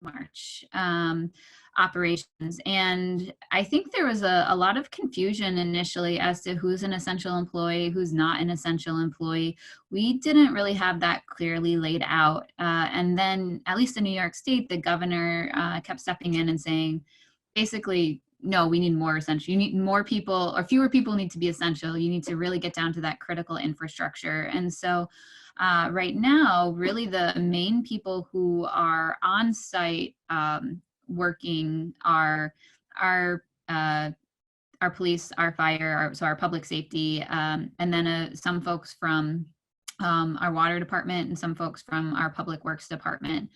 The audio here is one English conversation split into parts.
March operations. And I think there was a lot of confusion initially as to who's an essential employee, who's not an essential employee. We didn't really have that clearly laid out. And then, at least in New York State, the governor kept stepping in and saying, basically, no, we need more essential. You need more people, or fewer people need to be essential. You need to really get down to that critical infrastructure. And so right now, really the main people who are on site working are our police, our fire, so our public safety, and then some folks from our water department and some folks from our public works department.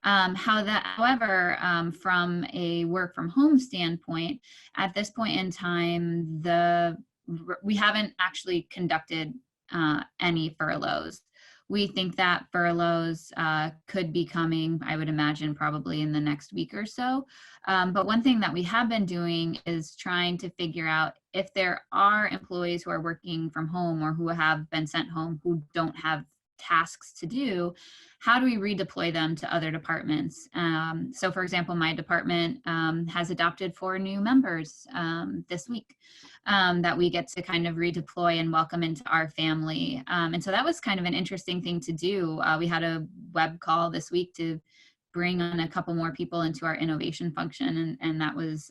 However, from a work from home standpoint, at this point in time, we haven't actually conducted any furloughs. We think that furloughs could be coming, I would imagine, probably in the next week or so. But one thing that we have been doing is trying to figure out if there are employees who are working from home or who have been sent home who don't have tasks to do, how do we redeploy them to other departments? So for example, my department has adopted 4 new members this week that we get to kind of redeploy and welcome into our family. And so that was kind of an interesting thing to do. We had a web call this week to bring on a couple more people into our innovation function, and that was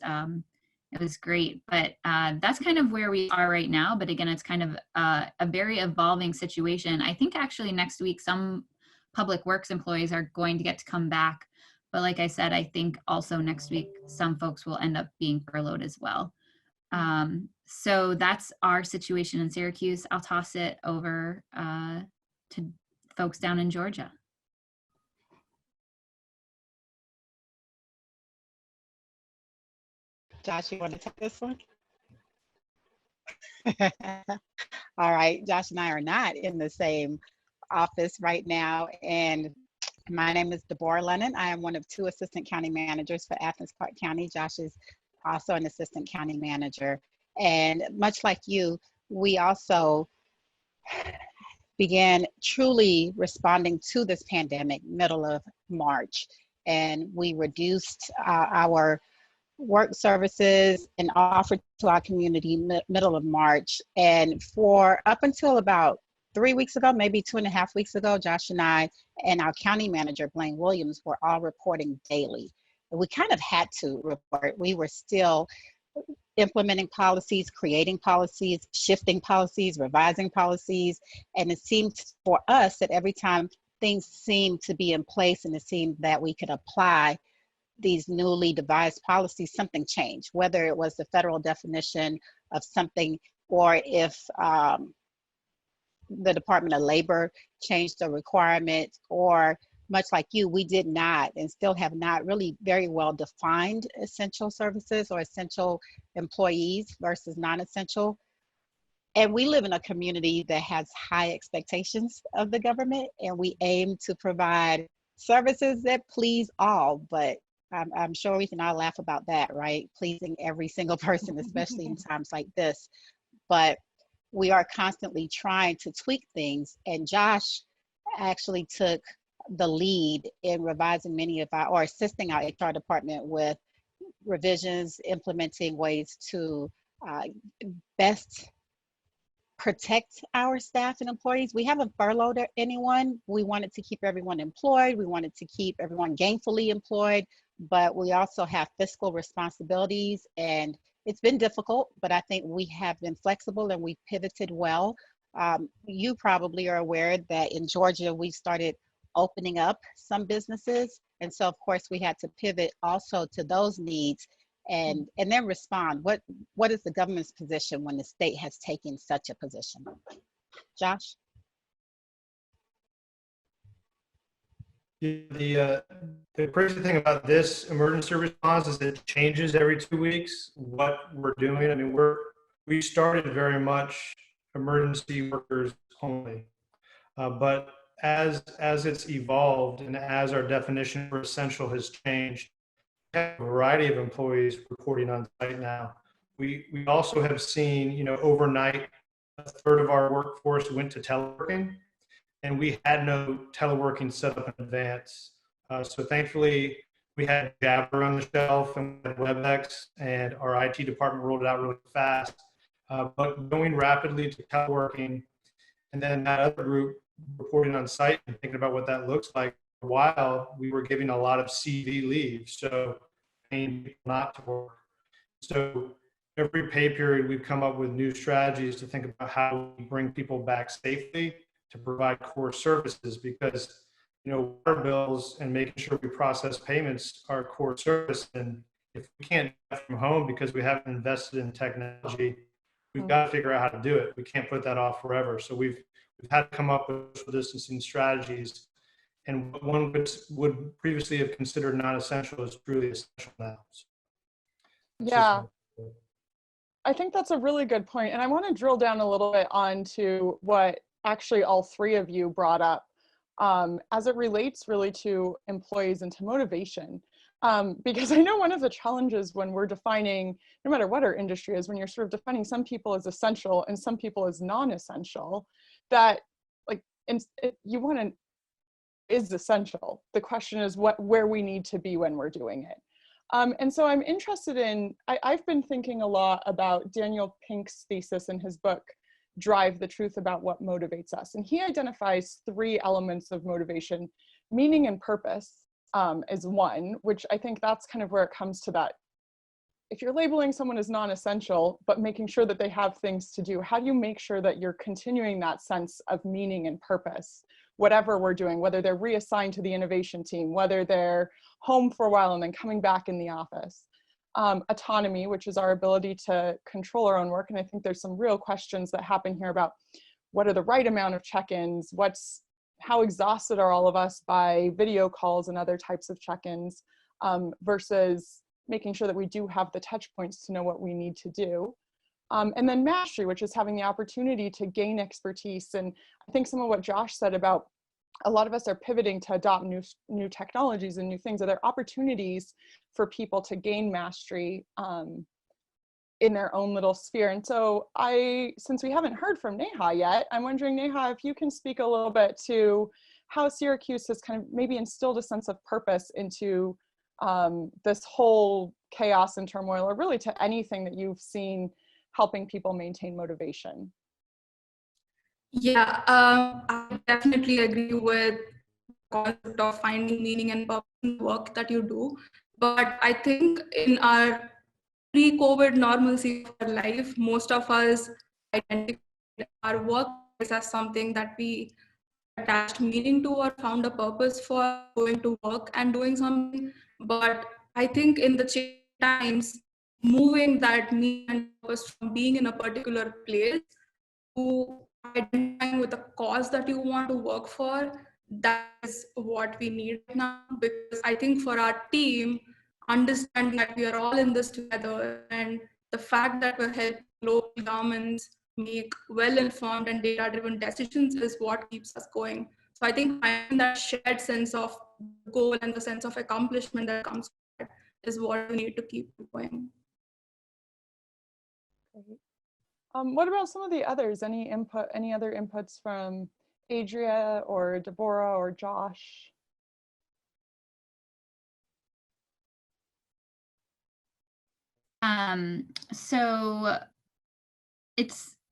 it was great. But that's kind of where we are right now. But again, it's kind of a very evolving situation. I think actually next week, some public works employees are going to get to come back. But like I said, I think also next week, some folks will end up being furloughed as well. So that's our situation in Syracuse. I'll toss it over to folks down in Georgia. Josh, you want to take this one? All right, Josh and I are not in the same office right now, and my name is Deborah Lonon. I am one of 2 assistant county managers for Athens-Clarke County. Josh is also an assistant county manager, and much like you, we also began truly responding to this pandemic middle of March, and we reduced our work services and offered to our community middle of March. And for up until about 3 weeks ago, maybe 2.5 weeks ago, Josh and I and our county manager, Blaine Williams, were all reporting daily. We kind of had to report. We were still implementing policies, creating policies, shifting policies, revising policies. And it seemed for us that every time things seemed to be in place and it seemed that we could apply these newly devised policies, something changed, whether it was the federal definition of something or if the Department of Labor changed the requirement, or much like you, we did not and still have not really very well defined essential services or essential employees versus non-essential. And we live in a community that has high expectations of the government, and we aim to provide services that please all, but I'm sure we can all laugh about that, right? Pleasing every single person, especially in times like this. But we are constantly trying to tweak things. And Josh actually took the lead in revising many of our, or assisting our HR department with revisions, implementing ways to best protect our staff and employees. We haven't furloughed anyone. We wanted to keep everyone employed. We wanted to keep everyone gainfully employed, but we also have fiscal responsibilities, and it's been difficult, but I think we have been flexible and we pivoted well. You probably are aware that in Georgia, we started opening up some businesses. And so of course we had to pivot also to those needs and then respond. What is the government's position when the state has taken such a position? Josh? The crazy thing about this emergency response is it changes every 2 weeks what we're doing. I mean, we started very much emergency workers only, but as it's evolved and as our definition for essential has changed, we have a variety of employees reporting on site now. We also have seen, overnight, a third of our workforce went to teleworking, and we had no teleworking set up in advance. So thankfully, we had Jabber on the shelf and we had WebEx, and our IT department rolled it out really fast. But going rapidly to teleworking, and then that other group reporting on site and thinking about what that looks like. For a while, we were giving a lot of CV leave, so paying people not to work. So every pay period, we've come up with new strategies to think about how we bring people back safely to provide core services, because water bills and making sure we process payments are core service. And if we can't do that from home because we haven't invested in technology, we've got to figure out how to do it. We can't put that off forever. So we've had to come up with social distancing strategies. And what one would previously have considered non-essential is truly essential now. So yeah, I think that's a really good point. And I want to drill down a little bit onto what actually all three of you brought up as it relates really to employees and to motivation. Because I know one of the challenges when we're defining, no matter what our industry is, when you're sort of defining some people as essential and some people as non-essential, that you want to is essential. The question is where we need to be when we're doing it. And so I'm interested in, I've been thinking a lot about Daniel Pink's thesis in his book, Drive: The Truth About What Motivates Us. And he identifies 3 elements of motivation. Meaning and purpose is one, which I think that's kind of where it comes to that. If you're labeling someone as non-essential, but making sure that they have things to do, how do you make sure that you're continuing that sense of meaning and purpose, whatever we're doing, whether they're reassigned to the innovation team, whether they're home for a while and then coming back in the office. Autonomy, which is our ability to control our own work. And I think there's some real questions that happen here about what are the right amount of check-ins, how exhausted are all of us by video calls and other types of check-ins versus making sure that we do have the touch points to know what we need to do. And then mastery, which is having the opportunity to gain expertise. And I think some of what Josh said about a lot of us are pivoting to adopt new technologies and new things. Are there opportunities for people to gain mastery in their own little sphere? And so since we haven't heard from Neha yet, I'm wondering, Neha, if you can speak a little bit to how Syracuse has kind of maybe instilled a sense of purpose into this whole chaos and turmoil, or really to anything that you've seen helping people maintain motivation. Yeah, I definitely agree with the concept of finding meaning and purpose in the work that you do. But I think in our pre-COVID normalcy of our life, most of us identified our work as something that we attached meaning to or found a purpose for, going to work and doing something. But I think in the changing times, moving that meaning and purpose from being in a particular place to identifying with a cause that you want to work for, that is what we need now. Because I think for our team, understanding that we are all in this together, and the fact that we're helping local governments make well-informed and data-driven decisions is what keeps us going. So I think finding that shared sense of goal and the sense of accomplishment that comes with it is what we need to keep going. Great. What about some of the others? Any other inputs from Adria or Deborah or Josh? So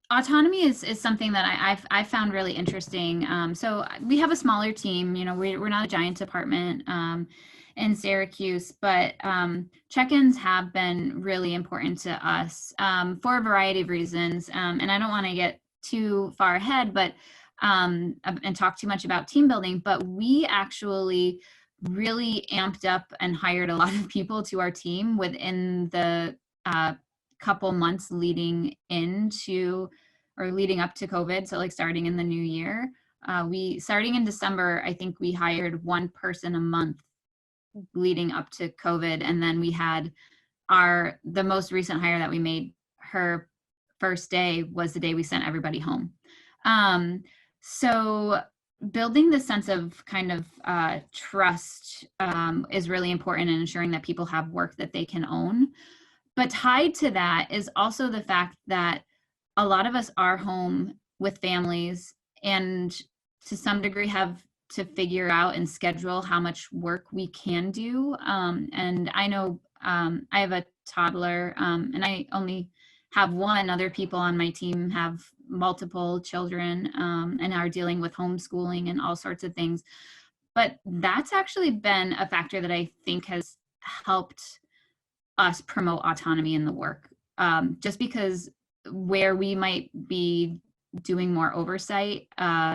autonomy is something that I found really interesting. So we have a smaller team, we're not a giant department in Syracuse, but check-ins have been really important to us for a variety of reasons. And I don't want to get too far ahead, but and talk too much about team building, but we actually really amped up and hired a lot of people to our team within the couple months leading up to COVID. So like starting in the new year, starting in December, I think we hired 1 person a month leading up to COVID. And then we had the most recent hire that we made, her first day was the day we sent everybody home. So building the sense of kind of trust is really important in ensuring that people have work that they can own. But tied to that is also the fact that a lot of us are home with families and to some degree have to figure out and schedule how much work we can do. And I know I have a toddler, and I only have one. Other people on my team have multiple children, and are dealing with homeschooling and all sorts of things. But that's actually been a factor that I think has helped us promote autonomy in the work. Just because where we might be doing more oversight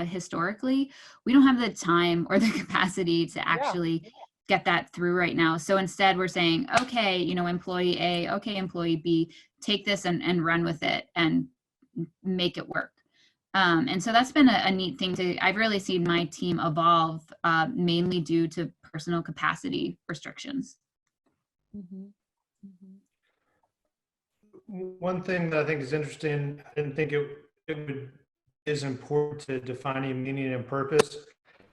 historically, we don't have the time or the capacity to actually get that through right now. So instead we're saying, okay, you know, employee A, okay, employee B, take this and run with it and make it work. And so that's been a neat thing I've really seen my team evolve, mainly due to personal capacity restrictions. Mm-hmm. Mm-hmm. One thing that I think is interesting, I didn't think it is important to defining meaning and purpose.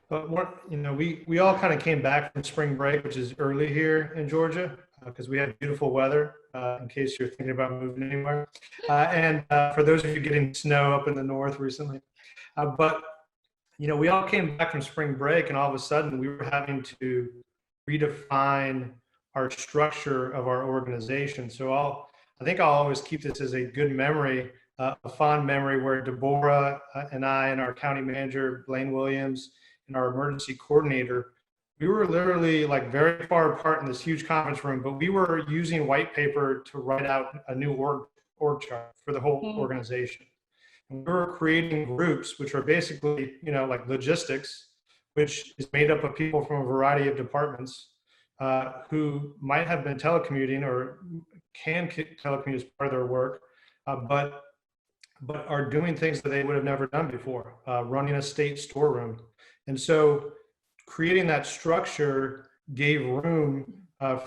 But we all kind of came back from spring break, which is early here in Georgia, because we had beautiful weather, in case you're thinking about moving anywhere. And for those of you getting snow up in the north recently. But we all came back from spring break, and all of a sudden we were having to redefine our structure of our organization. So I think I'll always keep this as a good memory, a fond memory, where Deborah and I and our county manager, Blaine Williams, and our emergency coordinator, we were literally like very far apart in this huge conference room, but we were using white paper to write out a new org chart for the whole organization. And we were creating groups, which are basically, like logistics, which is made up of people from a variety of departments who might have been telecommuting or can telecommute as part of their work, but are doing things that they would have never done before, running a state storeroom. And so creating that structure gave room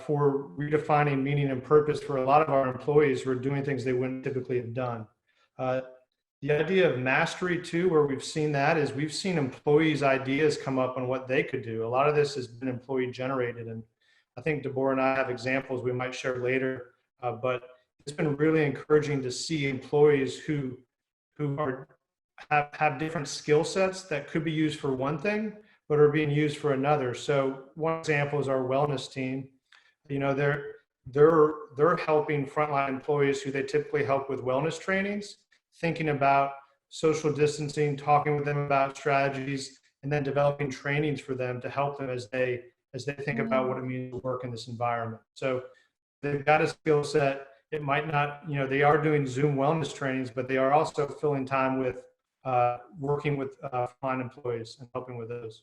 for redefining meaning and purpose for a lot of our employees who are doing things they wouldn't typically have done. The idea of mastery too, where we've seen that, is we've seen employees' ideas come up on what they could do. A lot of this has been employee generated. And I think Deborah and I have examples we might share later, but it's been really encouraging to see employees who have different skill sets that could be used for one thing, but are being used for another. So one example is our wellness team. They're helping frontline employees who they typically help with wellness trainings, thinking about social distancing, talking with them about strategies, and then developing trainings for them to help them as they think about what it means to work in this environment. So they've got a skill set. It might not, they are doing Zoom wellness trainings, but they are also filling time with working with frontline employees and helping with those.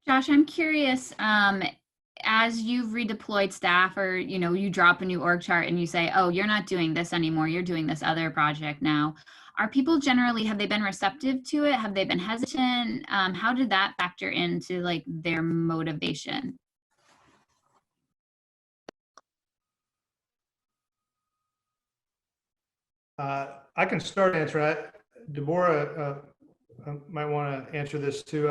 Josh, I'm curious, as you've redeployed staff, or, you drop a new org chart and you say, oh, you're not doing this anymore, you're doing this other project now. Are people generally, have they been receptive to it? Have they been hesitant? How did that factor into like their motivation? I can start answering. Deborah might want to answer this too.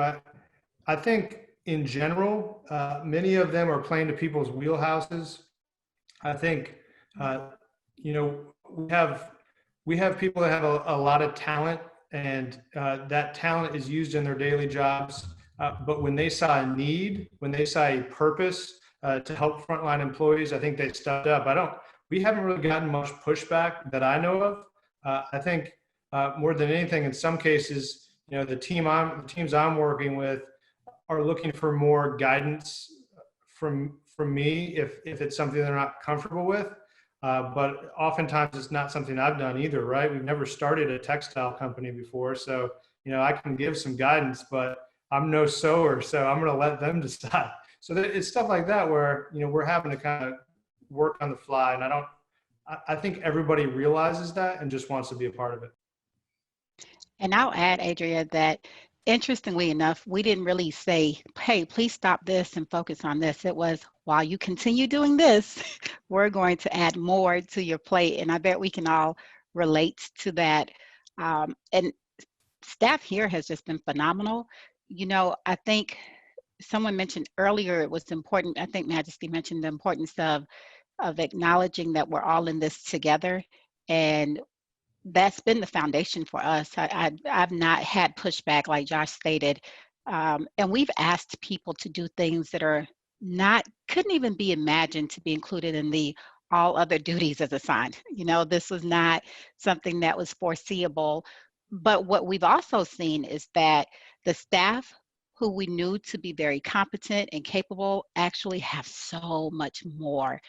I think in general, many of them are playing to people's wheelhouses. I think, we have people that have a lot of talent, and that talent is used in their daily jobs. But when they saw a need, when they saw a purpose to help frontline employees, I think they stepped up. We haven't really gotten much pushback that I know of. I think more than anything, in some cases, the teams I'm working with are looking for more guidance from me if it's something they're not comfortable with. But oftentimes it's not something I've done either, right? We've never started a textile company before. So, I can give some guidance, but I'm no sewer, so I'm going to let them decide. So it's stuff like that where, we're having to kind of work on the fly. And I think everybody realizes that and just wants to be a part of it. And I'll add, Adria, that interestingly enough, we didn't really say, hey, please stop this and focus on this. It was, while you continue doing this, we're going to add more to your plate. And I bet we can all relate to that. And staff here has just been phenomenal. I think someone mentioned earlier, it was important, I think Majety mentioned the importance of acknowledging that we're all in this together. And that's been the foundation for us. I've not had pushback, like Josh stated, And we've asked people to do things that are couldn't even be imagined to be included in the all other duties as assigned. You know, this was not something that was foreseeable. But what we've also seen is that the staff who we knew to be very competent and capable actually have so much more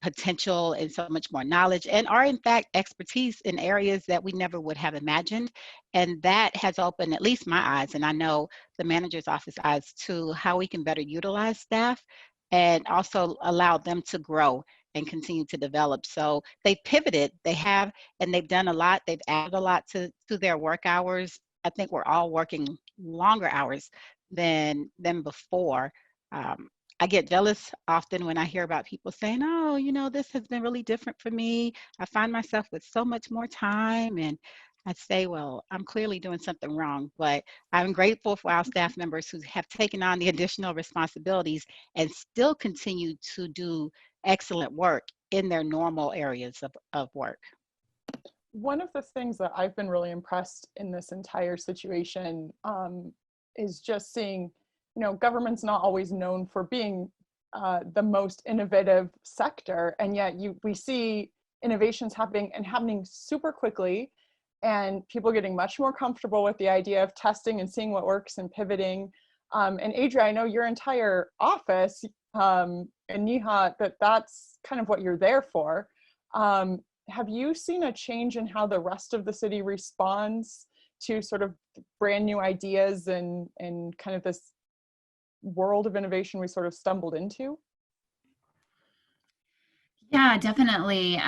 potential and so much more knowledge, and are in fact expertise in areas that we never would have imagined. And that has opened at least my eyes, and I know the manager's office eyes, to how we can better utilize staff and also allow them to grow and continue to develop. So they pivoted, they have, and they've done a lot. They've added a lot to their work hours. I think we're all working longer hours than before. I get jealous often when I hear about people saying, oh, you know, this has been really different for me. I find myself with so much more time. And I say, well, I'm clearly doing something wrong, but I'm grateful for our staff members who have taken on the additional responsibilities and still continue to do excellent work in their normal areas of work. One of the things that I've been really impressed in this entire situation is just seeing, you know, government's not always known for being the most innovative sector, and yet we see innovations happening super quickly, and people getting much more comfortable with the idea of testing and seeing what works and pivoting. And Adria, I know your entire office, and Neha, that's kind of what you're there for. Have you seen a change in how the rest of the city responds to sort of brand new ideas and kind of this world of innovation we sort of stumbled into? Yeah, definitely.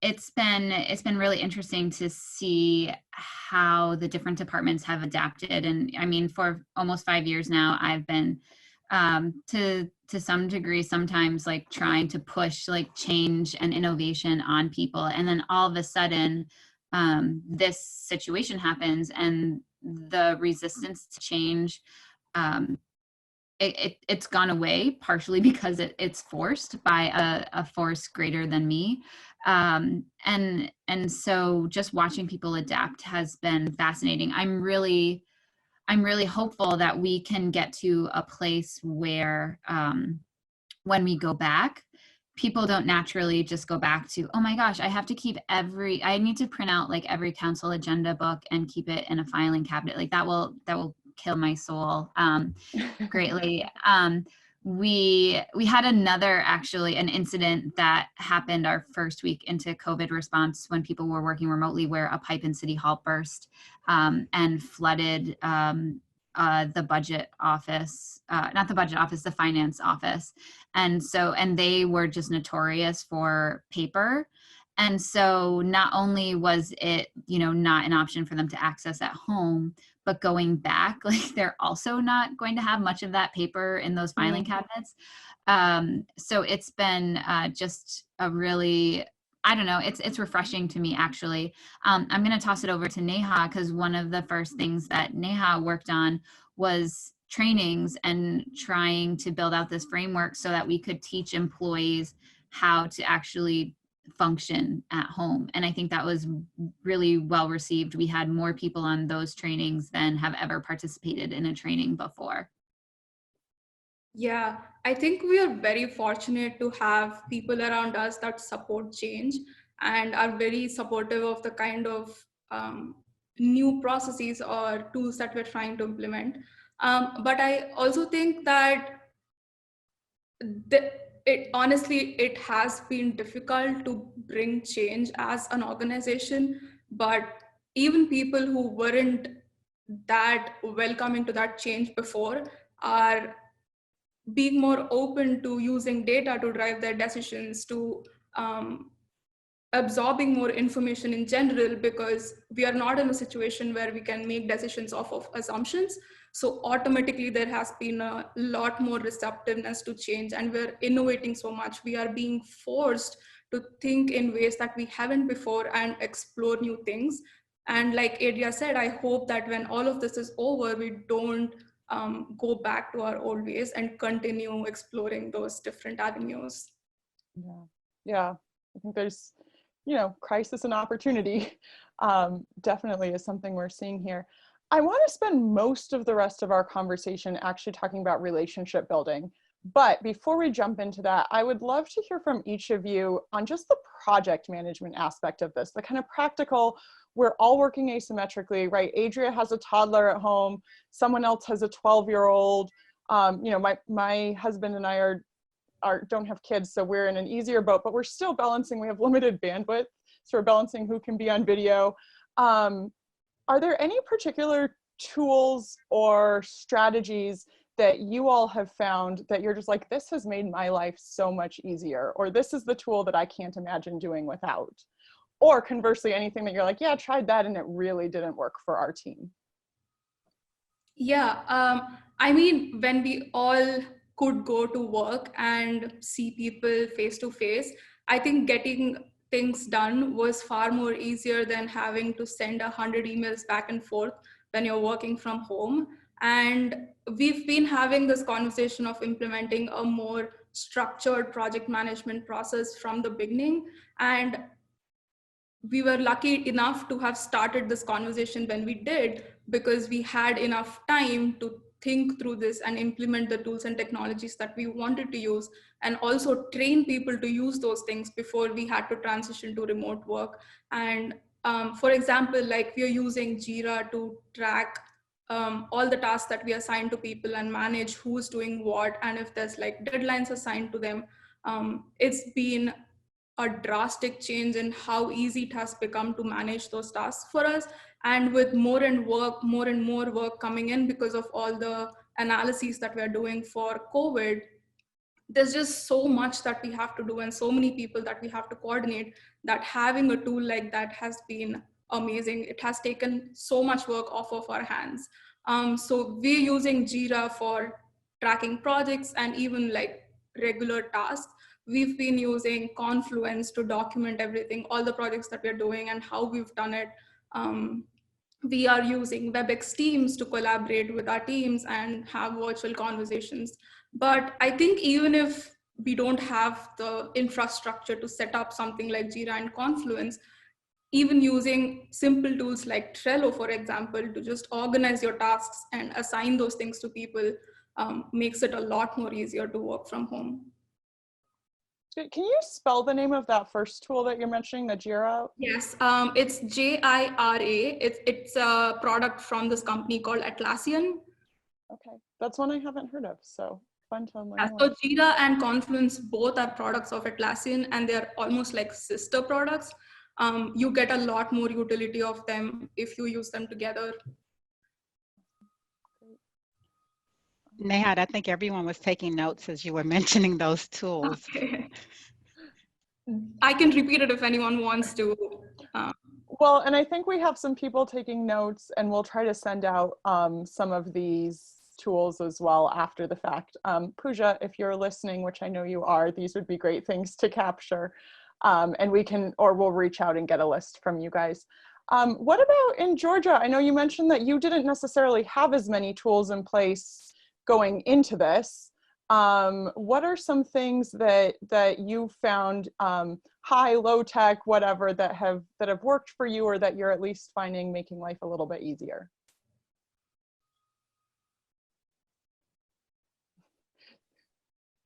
It's been really interesting to see how the different departments have adapted. And I mean, for almost 5 years now, I've been to some degree sometimes like trying to push like change and innovation on people, and then all of a sudden this situation happens, and the resistance to change, it's gone away, partially because it's forced by a force greater than me. And so just watching people adapt has been fascinating. I'm really hopeful that we can get to a place where when we go back, people don't naturally just go back to, oh my gosh, I need to print out like every council agenda book and keep it in a filing cabinet. Like that will kill my soul greatly. We had an incident that happened our first week into COVID response when people were working remotely, where a pipe in City Hall burst and flooded the budget office, not the budget office, the finance office. And they were just notorious for paper. And so not only was it, not an option for them to access at home, but going back, like they're also not going to have much of that paper in those filing cabinets. So it's been just a really, I don't know, it's refreshing to me, actually. I'm going to toss it over to Neha, because one of the first things that Neha worked on was trainings and trying to build out this framework so that we could teach employees how to actually function at home. And I think that was really well received. We had more people on those trainings than have ever participated in a training before. Yeah, I think we are very fortunate to have people around us that support change and are very supportive of the kind of new processes or tools that we're trying to implement. But I also think that it has been difficult to bring change as an organization, but even people who weren't that welcoming to that change before are being more open to using data to drive their decisions, to absorbing more information in general, because we are not in a situation where we can make decisions off of assumptions. So automatically there has been a lot more receptiveness to change, and we're innovating so much. We are being forced to think in ways that we haven't before and explore new things. And like Adria said, I hope that when all of this is over, we don't go back to our old ways and continue exploring those different avenues. Yeah, I think there's, crisis and opportunity definitely is something we're seeing here. I want to spend most of the rest of our conversation actually talking about relationship building. But before we jump into that, I would love to hear from each of you on just the project management aspect of this, the kind of practical, we're all working asymmetrically, right? Adria has a toddler at home, someone else has a 12-year-old. You know, my husband and I don't have kids, so we're in an easier boat, but we're still balancing, we have limited bandwidth, so we're balancing who can be on video. Are there any particular tools or strategies that you all have found that you're just like, this has made my life so much easier, or this is the tool that I can't imagine doing without? Or conversely, anything that you're like, yeah, I tried that and it really didn't work for our team? Yeah, I mean, when we all could go to work and see people face to face, I think getting things done was far more easier than having to send 100 emails back and forth when you're working from home. And we've been having this conversation of implementing a more structured project management process from the beginning. And we were lucky enough to have started this conversation when we did, because we had enough time to think through this and implement the tools and technologies that we wanted to use, and also train people to use those things before we had to transition to remote work. And for example, like we are using Jira to track all the tasks that we assign to people and manage who's doing what, and if there's like deadlines assigned to them. It's been a drastic change in how easy it has become to manage those tasks for us. And with more and more work coming in because of all the analyses that we're doing for COVID, there's just so much that we have to do and so many people that we have to coordinate, that having a tool like that has been amazing. It has taken so much work off of our hands. So we're using Jira for tracking projects and even like regular tasks. We've been using Confluence to document everything, all the projects that we're doing and how we've done it. We are using WebEx Teams to collaborate with our teams and have virtual conversations. But I think even if we don't have the infrastructure to set up something like Jira and Confluence, even using simple tools like Trello, for example, to just organize your tasks and assign those things to people makes it a lot more easier to work from home. Can you spell the name of that first tool that you're mentioning, the Jira? Yes, it's Jira. It's a product from this company called Atlassian. Okay, that's one I haven't heard of, so fun to learn more. So Jira and Confluence both are products of Atlassian, and they're almost like sister products. You get a lot more utility of them if you use them together. Neha, I think everyone was taking notes as you were mentioning those tools. Okay. I can repeat it if anyone wants to. Well, and I think we have some people taking notes, and we'll try to send out some of these tools as well after the fact. Pooja, if you're listening, which I know you are, these would be great things to capture. And we can, or we'll reach out and get a list from you guys. What about in Georgia? I know you mentioned that you didn't necessarily have as many tools in place going into this. What are some things that you found, high, low tech, whatever, that have worked for you, or that you're at least finding making life a little bit easier?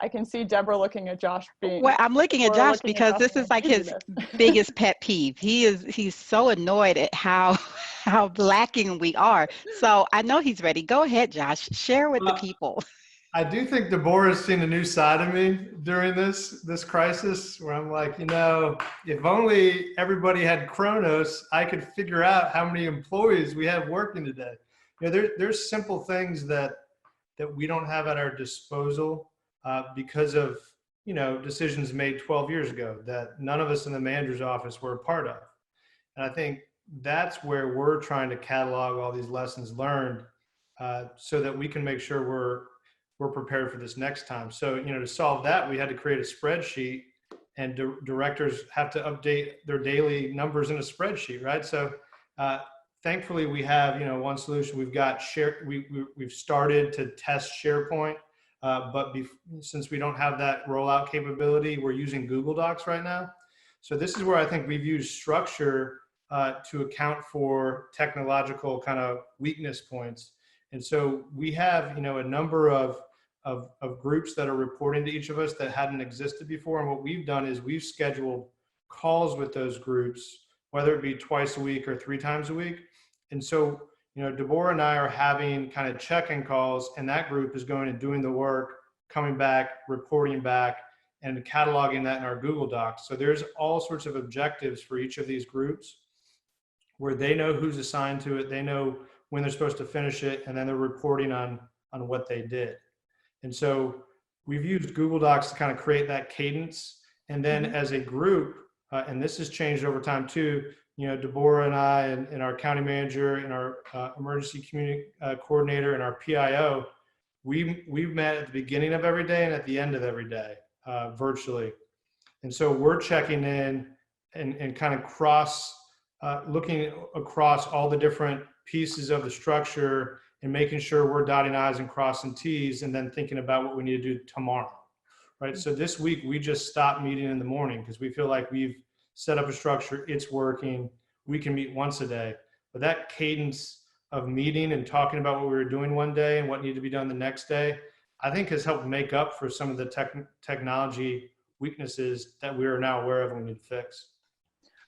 I can see Deborah looking at Josh being. Well, I'm looking at Josh because this is like his biggest pet peeve. He's so annoyed at how lacking we are. So I know he's ready. Go ahead, Josh. Share with the people. I do think Deborah has seen a new side of me during this crisis, where I'm like, if only everybody had Kronos, I could figure out how many employees we have working today. There's simple things that we don't have at our disposal because of decisions made 12 years ago that none of us in the manager's office were a part of. And I think that's where we're trying to catalog all these lessons learned so that we can make sure we're prepared for this next time. So, to solve that, we had to create a spreadsheet, and directors have to update their daily numbers in a spreadsheet, right? So, thankfully, we have, one solution. We've got we've started to test SharePoint, but since we don't have that rollout capability, we're using Google Docs right now. So this is where I think we've used structure to account for technological kind of weakness points. And so we have, a number of groups that are reporting to each of us that hadn't existed before. And what we've done is we've scheduled calls with those groups, whether it be twice a week or 3 times a week. And so, Deborah and I are having kind of check-in calls, and that group is going and doing the work, coming back, reporting back, and cataloging that in our Google Docs. So there's all sorts of objectives for each of these groups where they know who's assigned to it, they know when they're supposed to finish it, and then they're reporting on what they did. And so we've used Google Docs to kind of create that cadence. And then as a group, and this has changed over time too, Deborah and I and our county manager and our emergency community coordinator and our PIO, we've met at the beginning of every day and at the end of every day virtually. And so we're checking in and kind of looking across all the different pieces of the structure and making sure we're dotting I's and crossing T's, and then thinking about what we need to do tomorrow, right? So this week we just stopped meeting in the morning because we feel like we've set up a structure, it's working, we can meet once a day. But that cadence of meeting and talking about what we were doing one day and what needed to be done the next day, I think has helped make up for some of the technology weaknesses that we are now aware of and we need to fix.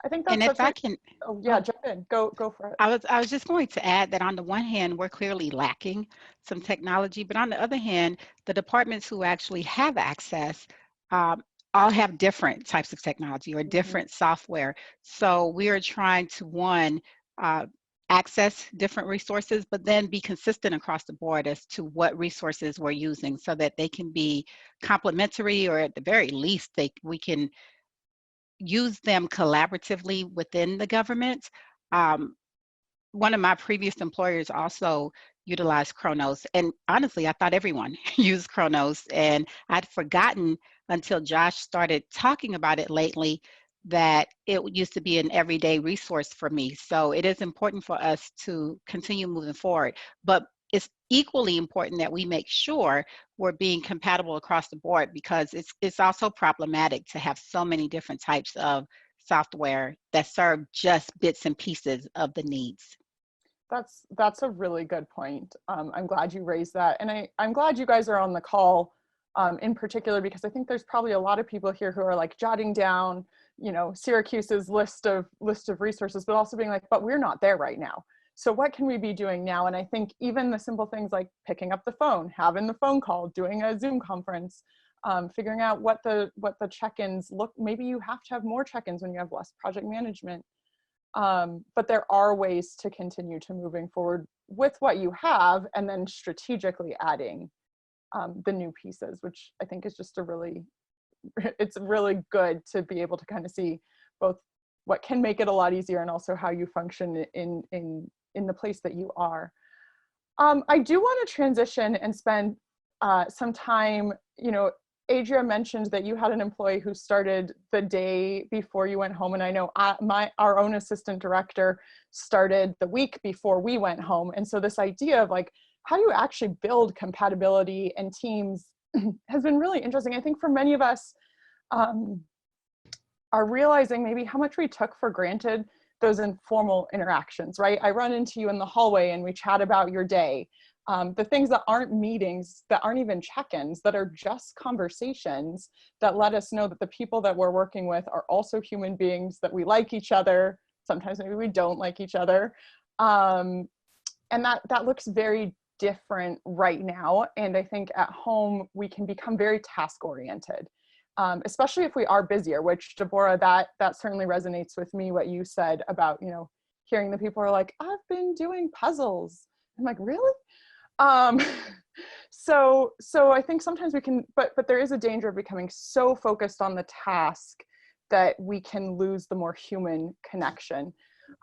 I think that's And if I can, oh yeah, jump in, go for it. I was just going to add that on the one hand, we're clearly lacking some technology, but on the other hand, the departments who actually have access all have different types of technology or different software. So we are trying to, one, access different resources, but then be consistent across the board as to what resources we're using so that they can be complementary, or at the very least, we can use them collaboratively within the government. One of my previous employers also utilized Kronos, and honestly, I thought everyone used Kronos, and I'd forgotten until Josh started talking about it lately that it used to be an everyday resource for me. So it is important for us to continue moving forward, but it's equally important that we make sure we're being compatible across the board, because it's also problematic to have so many different types of software that serve just bits and pieces of the needs. That's a really good point. I'm glad you raised that. And I'm glad you guys are on the call in particular, because I think there's probably a lot of people here who are like jotting down, Syracuse's list of resources, but also being like, but we're not there right now. So what can we be doing now? And I think even the simple things like picking up the phone, having the phone call, doing a Zoom conference, figuring out what the check-ins look, maybe you have to have more check-ins when you have less project management. But there are ways to continue to moving forward with what you have, and then strategically adding the new pieces, which I think is just it's really good to be able to kind of see both what can make it a lot easier and also how you function in the place that you are. I do want to transition and spend some time, Adria mentioned that you had an employee who started the day before you went home, and I know our own assistant director started the week before we went home. And so this idea of like, how do you actually build compatibility and teams has been really interesting. I think for many of us are realizing maybe how much we took for granted those informal interactions, right? I run into you in the hallway and we chat about your day. The things that aren't meetings, that aren't even check-ins, that are just conversations that let us know that the people that we're working with are also human beings, that we like each other. Sometimes maybe we don't like each other. And that looks very different right now. And I think at home, we can become very task-oriented, especially if we are busier, which Deborah, that certainly resonates with me, what you said about, hearing the people are like, I've been doing puzzles. I'm like, really? So I think sometimes we can, but there is a danger of becoming so focused on the task that we can lose the more human connection.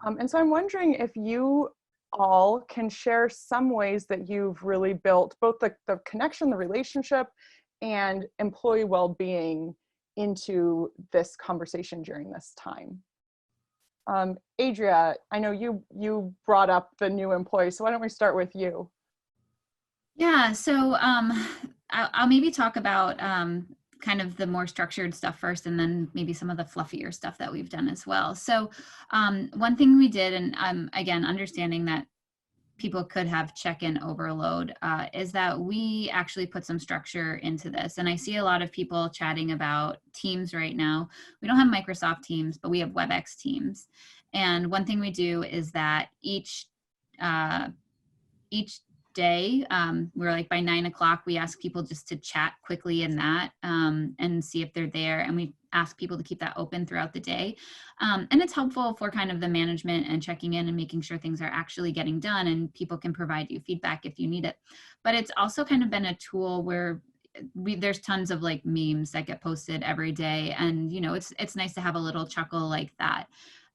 And so I'm wondering if you all can share some ways that you've really built both the connection, the relationship, and employee well-being into this conversation during this time. Adria, I know you brought up the new employee, so why don't we start with you? Yeah, so I'll maybe talk about kind of the more structured stuff first, and then maybe some of the fluffier stuff that we've done as well. So one thing we did, and again, understanding that people could have check-in overload, is that we actually put some structure into this. And I see a lot of people chatting about Teams right now. We don't have Microsoft Teams, but we have WebEx Teams. And one thing we do is that each day, we're like by 9 o'clock, we ask people just to chat quickly in that and see if they're there. And we ask people to keep that open throughout the day. And it's helpful for kind of the management and checking in and making sure things are actually getting done, and people can provide you feedback if you need it. But it's also kind of been a tool where there's tons of like memes that get posted every day. And, you know, it's nice to have a little chuckle like that.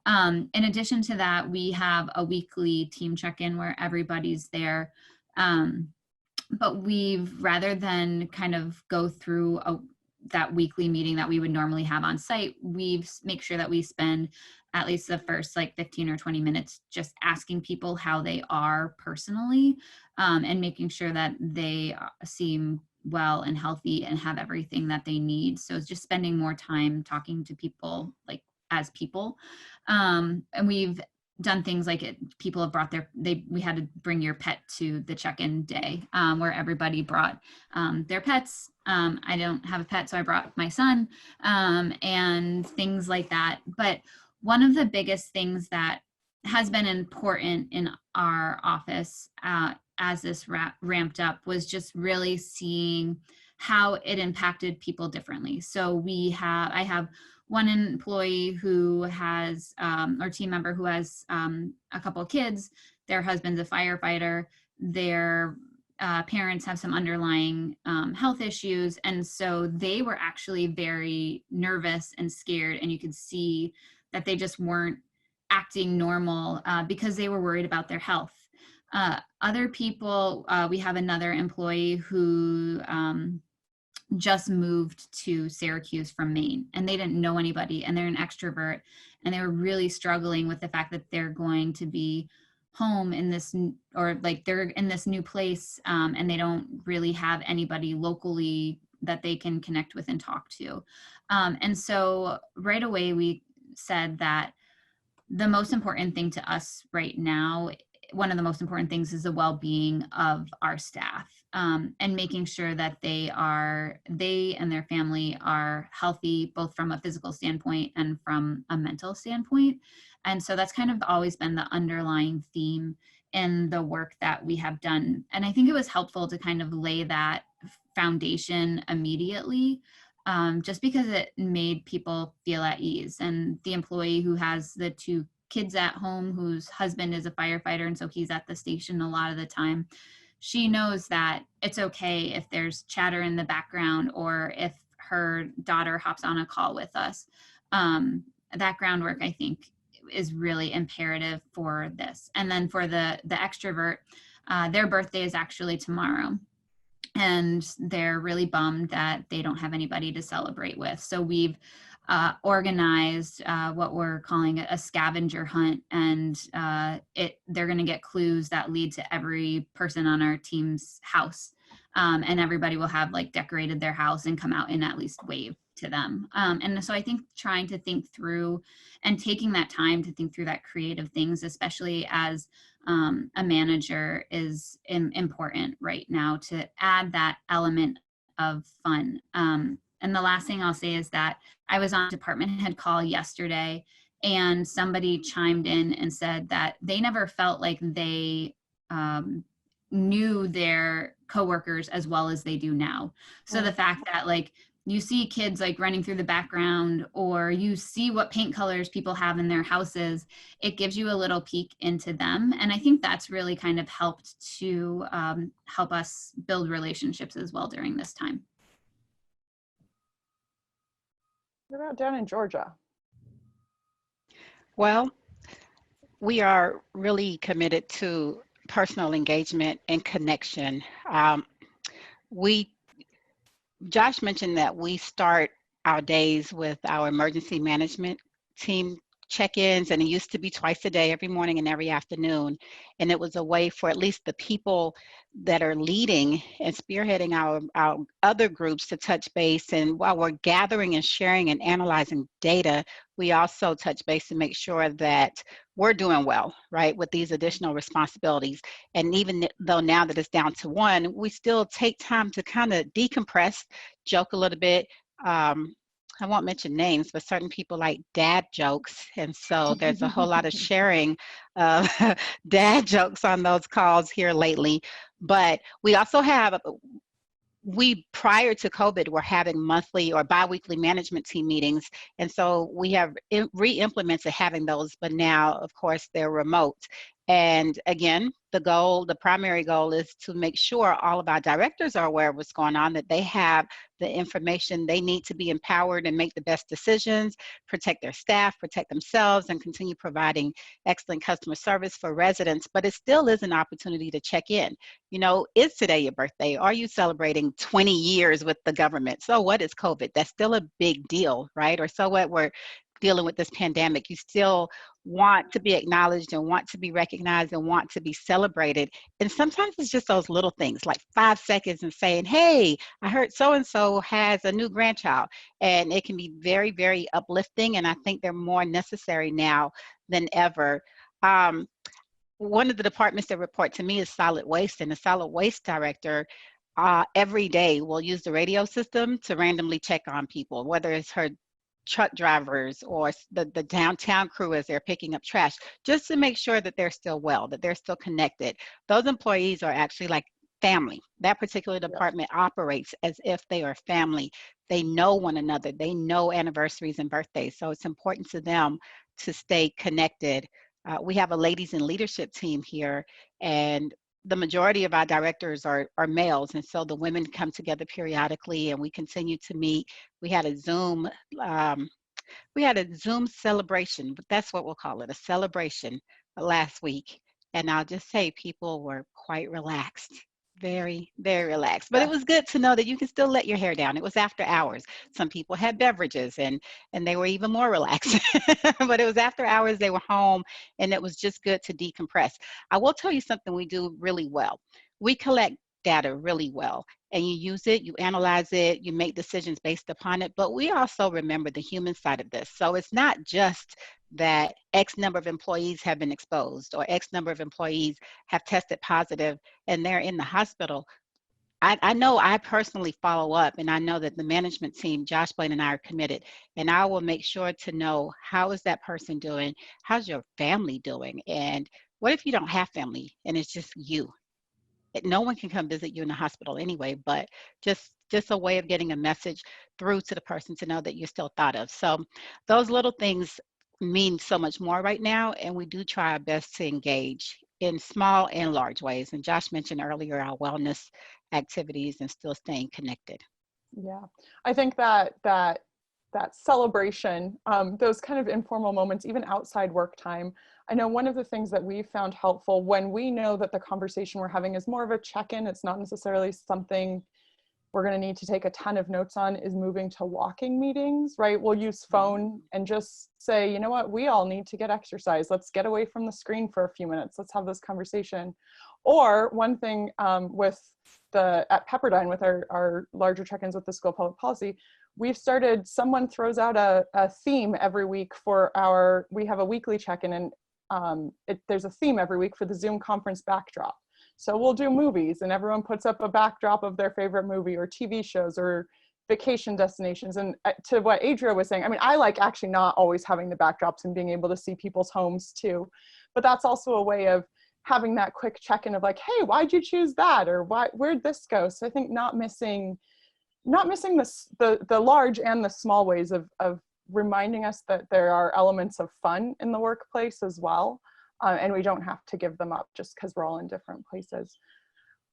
In addition to that, we have a weekly team check-in where everybody's there. But rather than kind of go through that weekly meeting that we would normally have on site, we make sure that we spend at least the first like 15 or 20 minutes just asking people how they are personally, and making sure that they seem well and healthy and have everything that they need. So it's just spending more time talking to people like as people. And we've done things like people have brought we had to bring your pet to the check-in day, where everybody brought their pets. I don't have a pet, so I brought my son, and things like that. But one of the biggest things that has been important in our office as this ramped up was just really seeing how it impacted people differently. So I have one employee who has, or team member who has a couple of kids. Their husband's a firefighter. Their parents have some underlying health issues. And so they were actually very nervous and scared. And you could see that they just weren't acting normal because they were worried about their health. Other people, we have another employee who just moved to Syracuse from Maine, and they didn't know anybody, and they're an extrovert, and they were really struggling with the fact that they're going to be home in this, or like they're in this new place, and they don't really have anybody locally that they can connect with and talk to. And so right away we said that the most important thing to us right now, one of the most important things, is the well-being of our staff, and making sure that they and their family are healthy, both from a physical standpoint and from a mental standpoint. And so that's kind of always been the underlying theme in the work that we have done. And I think it was helpful to kind of lay that foundation immediately, just because it made people feel at ease. And the employee who has the 2 kids at home, whose husband is a firefighter, and so he's at the station a lot of the time, she knows that it's okay if there's chatter in the background or if her daughter hops on a call with us. That groundwork, I think, is really imperative for this. And then for the extrovert, their birthday is actually tomorrow, and they're really bummed that they don't have anybody to celebrate with. So we've organized what we're calling a scavenger hunt, and they're going to get clues that lead to every person on our team's house, and everybody will have like decorated their house and come out and at least wave to them. And so I think trying to think through and taking that time to think through that creative things, especially as a manager, is important right now, to add that element of fun. And the last thing I'll say is that I was on a department head call yesterday, and somebody chimed in and said that they never felt like they knew their coworkers as well as they do now. So the fact that like you see kids like running through the background, or you see what paint colors people have in their houses, it gives you a little peek into them. And I think that's really kind of helped to help us build relationships as well during this time. What about down in Georgia? Well, we are really committed to personal engagement and connection. Josh mentioned that we start our days with our emergency management team check-ins, and it used to be twice a day, every morning and every afternoon. And it was a way for at least the people that are leading and spearheading our other groups to touch base. And while we're gathering and sharing and analyzing data, we also touch base to make sure that we're doing well, right, with these additional responsibilities. And even though now that it's down to one, we still take time to kind of decompress, joke a little bit. I won't mention names, but certain people like dad jokes. And so there's a whole lot of sharing of dad jokes on those calls here lately. But we also have, prior to COVID, were having monthly or biweekly management team meetings. And so we have re-implemented having those, but now, of course, they're remote. And again, the primary goal is to make sure all of our directors are aware of what's going on, that they have the information they need to be empowered and make the best decisions, protect their staff, protect themselves, and continue providing excellent customer service for residents. But it still is an opportunity to check in. You know, is today your birthday? Are you celebrating 20 years with the government? So what is COVID? That's still a big deal, right? Or so what, we're dealing with this pandemic. You still want to be acknowledged and want to be recognized and want to be celebrated. And sometimes it's just those little things, like 5 seconds and saying, hey, I heard so-and-so has a new grandchild. And it can be very, very uplifting. And I think they're more necessary now than ever. One of the departments that report to me is solid waste, and the solid waste director every day will use the radio system to randomly check on people, whether it's her truck drivers or the downtown crew as they're picking up trash, just to make sure that they're still well, that they're still connected. Those employees are actually like family. That particular department operates as if they are family. They know one another. They know anniversaries and birthdays. So it's important to them to stay connected. We have a ladies in leadership team here, and the majority of our directors are males, and so the women come together periodically, and we continue to meet. We had a Zoom celebration, but that's what we'll call it, a celebration last week. And I'll just say people were quite relaxed, very, very relaxed. But it was good to know that you can still let your hair down. It was after hours. Some people had beverages and they were even more relaxed. But it was after hours, they were home, and it was just good to decompress. I will tell you something we do really well. We collect data really well, and you use it, you analyze it, you make decisions based upon it, but we also remember the human side of this. So it's not just that X number of employees have been exposed or X number of employees have tested positive and they're in the hospital. I know I personally follow up, and I know that the management team, Josh Blaine and I, are committed, and I will make sure to know, how is that person doing? How's your family doing? And what if you don't have family and it's just you? No one can come visit you in the hospital anyway, but just a way of getting a message through to the person to know that you're still thought of. So those little things mean so much more right now, and we do try our best to engage in small and large ways. And Josh mentioned earlier our wellness activities and still staying connected. Yeah, I think that celebration, those kind of informal moments, even outside work time. I know one of the things that we've found helpful when we know that the conversation we're having is more of a check-in, it's not necessarily something we're going to need to take a ton of notes on, is moving to walking meetings, right? We'll use phone and just say, you know what, we all need to get exercise. Let's get away from the screen for a few minutes. Let's have this conversation. Or one thing at Pepperdine, with our larger check-ins with the School of Public Policy, we've started, someone throws out a theme every week for we have a weekly check-in, and there's a theme every week for the Zoom conference backdrop. So we'll do movies, and everyone puts up a backdrop of their favorite movie or TV shows or vacation destinations. And to what Adria was saying, I mean, I like actually not always having the backdrops and being able to see people's homes too. But that's also a way of having that quick check-in of like, hey, why'd you choose that? Or where'd this go? So I think not missing the large and the small ways of reminding us that there are elements of fun in the workplace as well. And we don't have to give them up just because we're all in different places.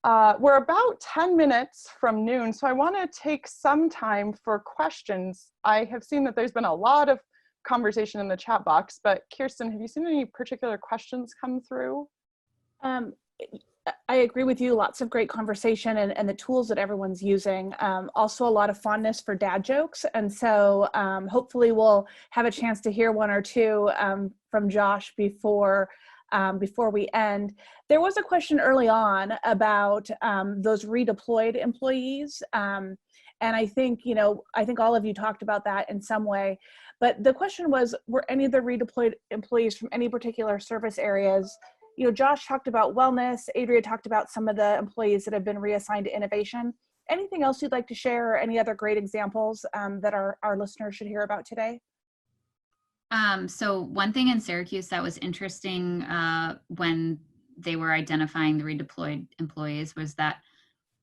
We're about 10 minutes from noon, so I want to take some time for questions. I have seen that there's been a lot of conversation in the chat box, but Kirsten, have you seen any particular questions come through? I agree with you. Lots of great conversation and the tools that everyone's using. Also a lot of fondness for dad jokes. And so hopefully we'll have a chance to hear one or two from Josh before we end. There was a question early on about those redeployed employees. And I think, I think all of you talked about that in some way. But the question was, were any of the redeployed employees from any particular service areas? Josh talked about wellness. Adria talked about some of the employees that have been reassigned to innovation. Anything else you'd like to share, or any other great examples that our listeners should hear about today? So one thing in Syracuse that was interesting when they were identifying the redeployed employees was that,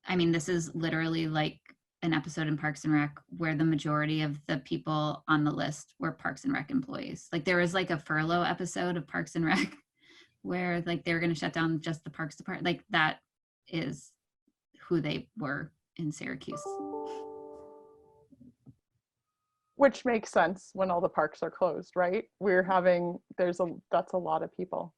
this is literally like an episode in Parks and Rec where the majority of the people on the list were Parks and Rec employees. Like there was like a furlough episode of Parks and Rec where like they were going to shut down just the parks department. Like that is who they were in Syracuse. Which makes sense when all the parks are closed, right? That's a lot of people.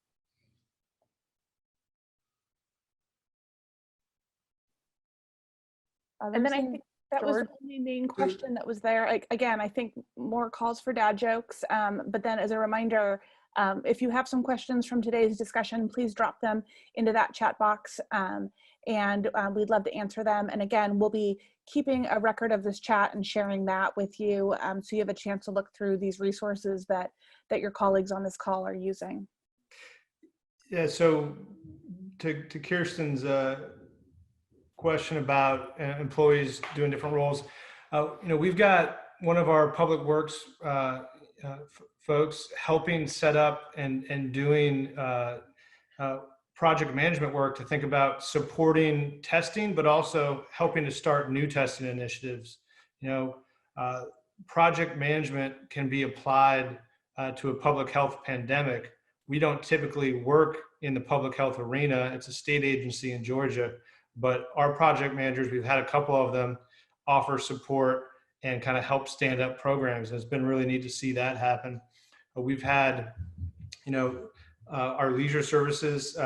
And then I think that was the only main question that was there. Like, again, I think more calls for dad jokes. But then as a reminder, if you have some questions from today's discussion, please drop them into that chat box and we'd love to answer them. And again, we'll be keeping a record of this chat and sharing that with you so you have a chance to look through these resources that your colleagues on this call are using. Yeah, so to Kirsten's question about employees doing different roles, we've got one of our public works folks helping set up and doing project management work to think about supporting testing, but also helping to start new testing initiatives. Project management can be applied to a public health pandemic. We don't typically work in the public health arena. It's a state agency in Georgia, but our project managers, we've had a couple of them offer support and kind of help stand up programs. And it's been really neat to see that happen. We've had, our leisure services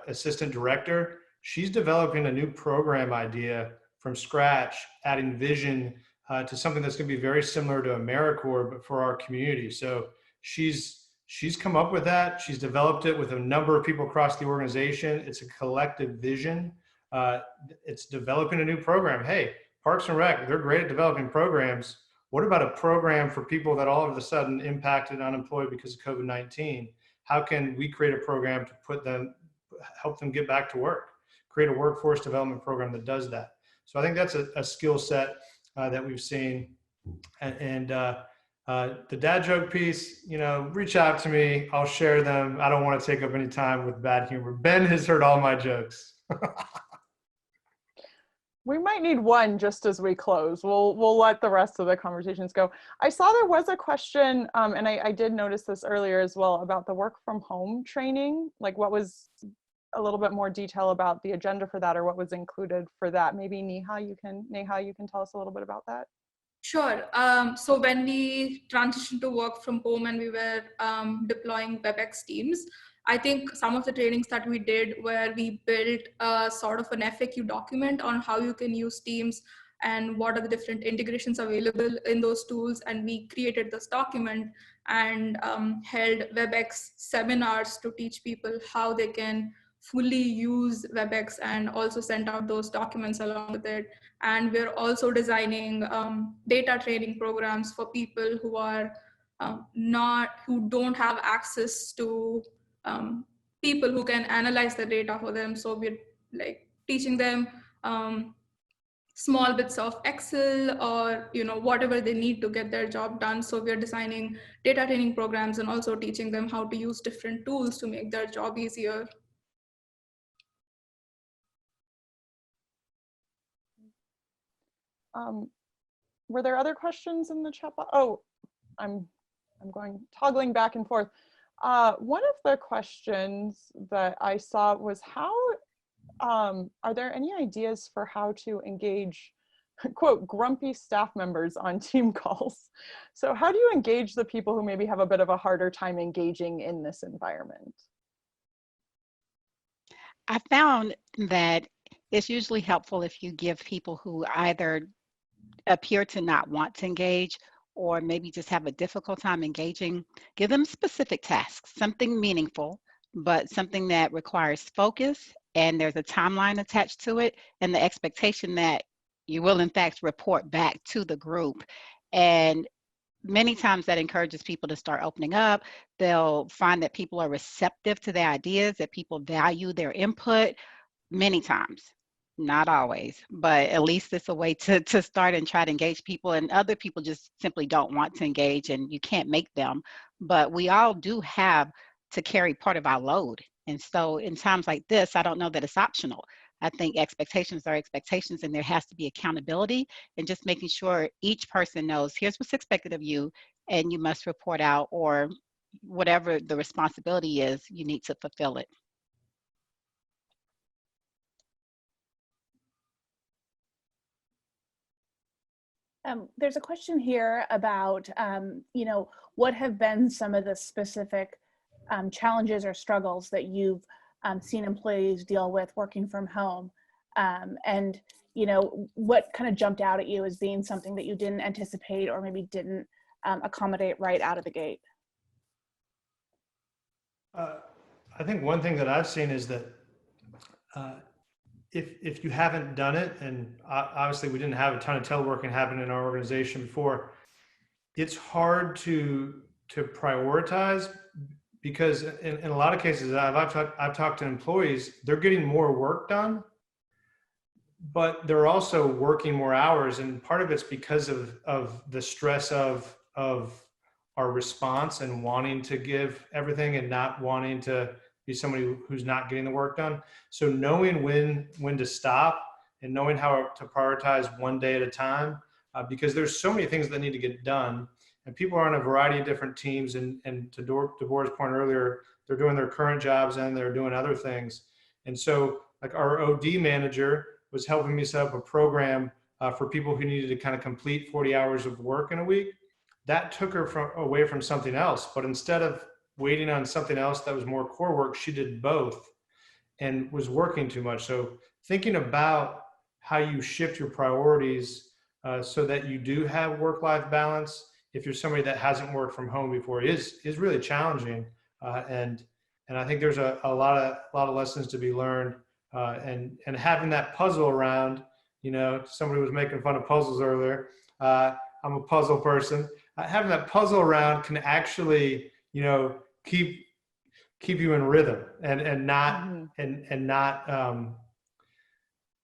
assistant director, she's developing a new program idea from scratch, adding vision to something that's going to be very similar to AmeriCorps, but for our community. So she's come up with that. She's developed it with a number of people across the organization. It's a collective vision. It's developing a new program. Hey, Parks and Rec, they're great at developing programs. What about a program for people that all of a sudden impacted and unemployed because of COVID-19? How can we create a program to help them get back to work? Create a workforce development program that does that. So I think that's a skill set that we've seen. And the dad joke piece, reach out to me. I'll share them. I don't want to take up any time with bad humor. Ben has heard all my jokes. We might need one just as we close. We'll let the rest of the conversations go. I saw there was a question, and I did notice this earlier as well, about the work from home training. Like, what was a little bit more detail about the agenda for that, or what was included for that? Maybe Neha, you can tell us a little bit about that. Sure. So when we transitioned to work from home and we were deploying WebEx teams, I think some of the trainings that we did where we built a sort of an FAQ document on how you can use Teams and what are the different integrations available in those tools. And we created this document and held WebEx seminars to teach people how they can fully use WebEx, and also sent out those documents along with it. And we're also designing data training programs for people who are who don't have access to people who can analyze the data for them. So we're like teaching them small bits of Excel or whatever they need to get their job done. So we're designing data training programs and also teaching them how to use different tools to make their job easier. Were there other questions in the chat box? Oh, I'm toggling back and forth. One of the questions that I saw was how, are there any ideas for how to engage, quote, grumpy staff members on team calls? So how do you engage the people who maybe have a bit of a harder time engaging in this environment? I found that it's usually helpful if you give people who either appear to not want to engage or maybe just have a difficult time engaging, give them specific tasks, something meaningful, but something that requires focus and there's a timeline attached to it and the expectation that you will in fact report back to the group. And many times that encourages people to start opening up. They'll find that people are receptive to their ideas, that people value their input many times. Not always, but at least it's a way to start and try to engage people, and other people just simply don't want to engage and you can't make them. But we all do have to carry part of our load. And so in times like this, I don't know that it's optional. I think expectations are expectations and there has to be accountability and just making sure each person knows here's what's expected of you and you must report out, or whatever the responsibility is, you need to fulfill it. There's a question here about, what have been some of the specific challenges or struggles that you've seen employees deal with working from home? And, what kind of jumped out at you as being something that you didn't anticipate or maybe didn't accommodate right out of the gate? I think one thing that I've seen is that if you haven't done it, and obviously we didn't have a ton of teleworking happen in our organization before, it's hard to prioritize, because in a lot of cases I've talked to employees, they're getting more work done, but they're also working more hours, and part of it's because of the stress of our response and wanting to give everything and not wanting to be somebody who's not getting the work done. So knowing when to stop and knowing how to prioritize one day at a time, because there's so many things that need to get done, and people are on a variety of different teams. And to Deborah's point earlier, they're doing their current jobs and they're doing other things. And so like our OD manager was helping me set up a program for people who needed to kind of complete 40 hours of work in a week. That took her away from something else. But instead of waiting on something else that was more core work, she did both and was working too much. So thinking about how you shift your priorities so that you do have work-life balance, if you're somebody that hasn't worked from home before, is really challenging. And I think there's a lot of lessons to be learned. And having that puzzle around, somebody was making fun of puzzles earlier. I'm a puzzle person. Having that puzzle around can actually, keep you in rhythm and not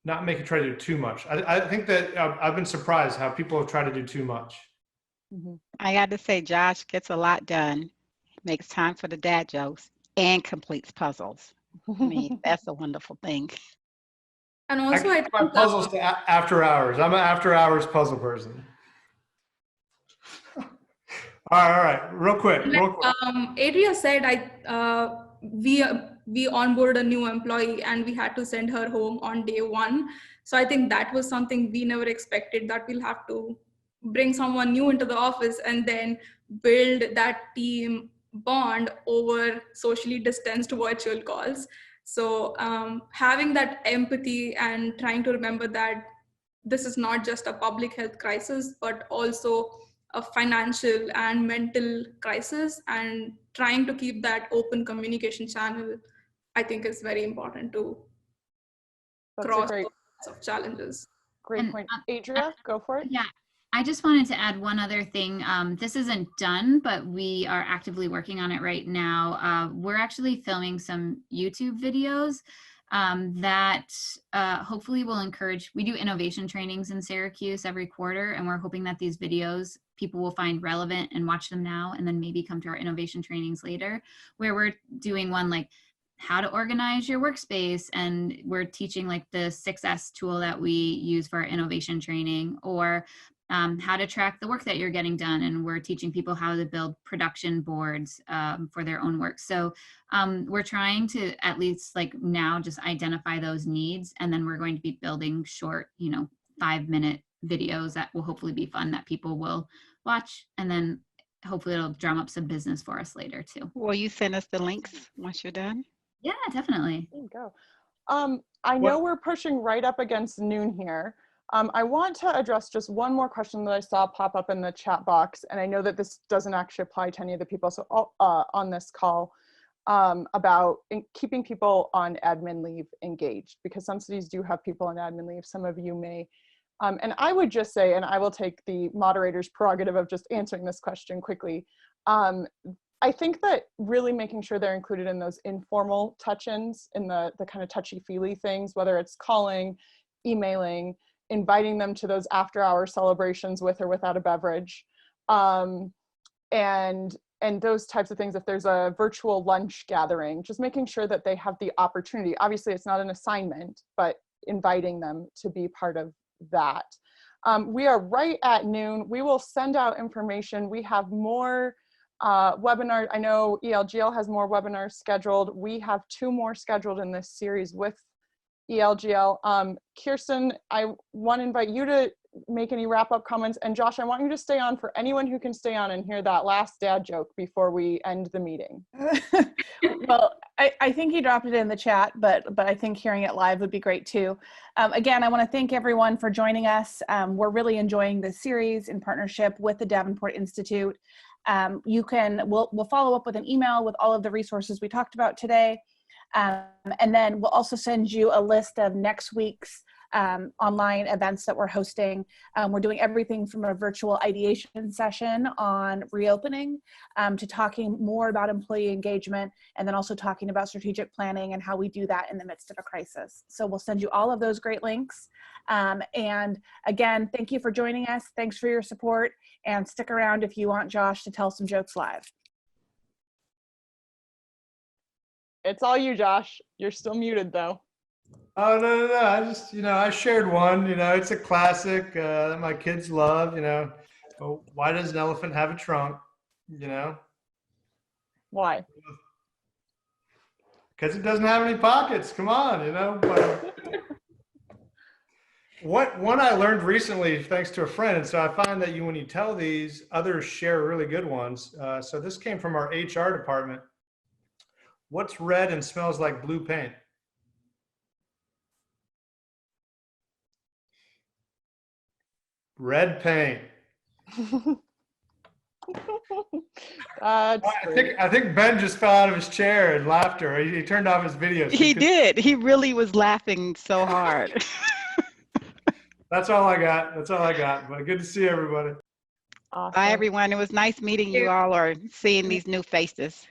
not make you try to do too much. I think that I've been surprised how people have tried to do too much. I got to say, Josh gets a lot done, makes time for the dad jokes, and completes puzzles. I mean, that's a wonderful thing. And also, I my think puzzles to after hours. I'm an after hours puzzle person. All right, real quick. Adria said, we onboarded a new employee and we had to send her home on day one. So I think that was something we never expected, that we'll have to bring someone new into the office and then build that team bond over socially distanced virtual calls. So having that empathy and trying to remember that this is not just a public health crisis, but also a financial and mental crisis, and trying to keep that open communication channel, I think, is very important to cross lots of challenges. Great point. Adria, go for it. Yeah, I just wanted to add one other thing. This isn't done, but we are actively working on it right now. We're actually filming some YouTube videos that hopefully will encourage. We do innovation trainings in Syracuse every quarter, and we're hoping that these videos people will find relevant and watch them now, and then maybe come to our innovation trainings later, where we're doing one like how to organize your workspace, and we're teaching like the 6S tool that we use for our innovation training, or how to track the work that you're getting done, and we're teaching people how to build production boards for their own work. So we're trying to at least like now just identify those needs, and then we're going to be building short, 5-minute videos that will hopefully be fun that people will watch, and then hopefully it'll drum up some business for us later too. Will you send us the links once you're done? Yeah, definitely. There you go. I know we're pushing right up against noon here. I want to address just one more question that I saw pop up in the chat box, and I know that this doesn't actually apply to any of the people on this call, about keeping people on admin leave engaged, because some cities do have people on admin leave, some of you may. And I would just say, and I will take the moderator's prerogative of just answering this question quickly. I think that really making sure they're included in those informal touch-ins, in the kind of touchy-feely things, whether it's calling, emailing, inviting them to those after-hour celebrations with or without a beverage, and those types of things. If there's a virtual lunch gathering, just making sure that they have the opportunity. Obviously, it's not an assignment, but inviting them to be part of that. We are right at noon. We will send out information. We have more webinars. I know ELGL has more webinars scheduled. We have 2 more scheduled in this series with ELGL. Kirsten, I want to invite you to make any wrap-up comments. And Josh, I want you to stay on for anyone who can stay on and hear that last dad joke before we end the meeting. Well, I think he dropped it in the chat, but I think hearing it live would be great too. Again, I want to thank everyone for joining us. We're really enjoying this series in partnership with the Davenport Institute. We'll follow up with an email with all of the resources we talked about today. And then we'll also send you a list of next week's online events that we're hosting. We're doing everything from a virtual ideation session on reopening to talking more about employee engagement, and then also talking about strategic planning and how we do that in the midst of a crisis. So we'll send you all of those great links. And again, thank you for joining us. Thanks for your support, and stick around if you want Josh to tell some jokes live. It's all you, Josh. You're still muted though. Oh, no. I just, I shared one, it's a classic that my kids love, Oh, why does an elephant have a trunk? Why? Because it doesn't have any pockets. Come on, But one I learned recently, thanks to a friend. And so I find that when you tell these, others share really good ones. So this came from our HR department. What's red and smells like blue paint? Red paint. I think Ben just fell out of his chair in laughter. He turned off his video. So He did. He really was laughing so hard. That's all I got. But good to see everybody. Awesome. Bye, everyone. It was nice meeting you all, or seeing these new faces.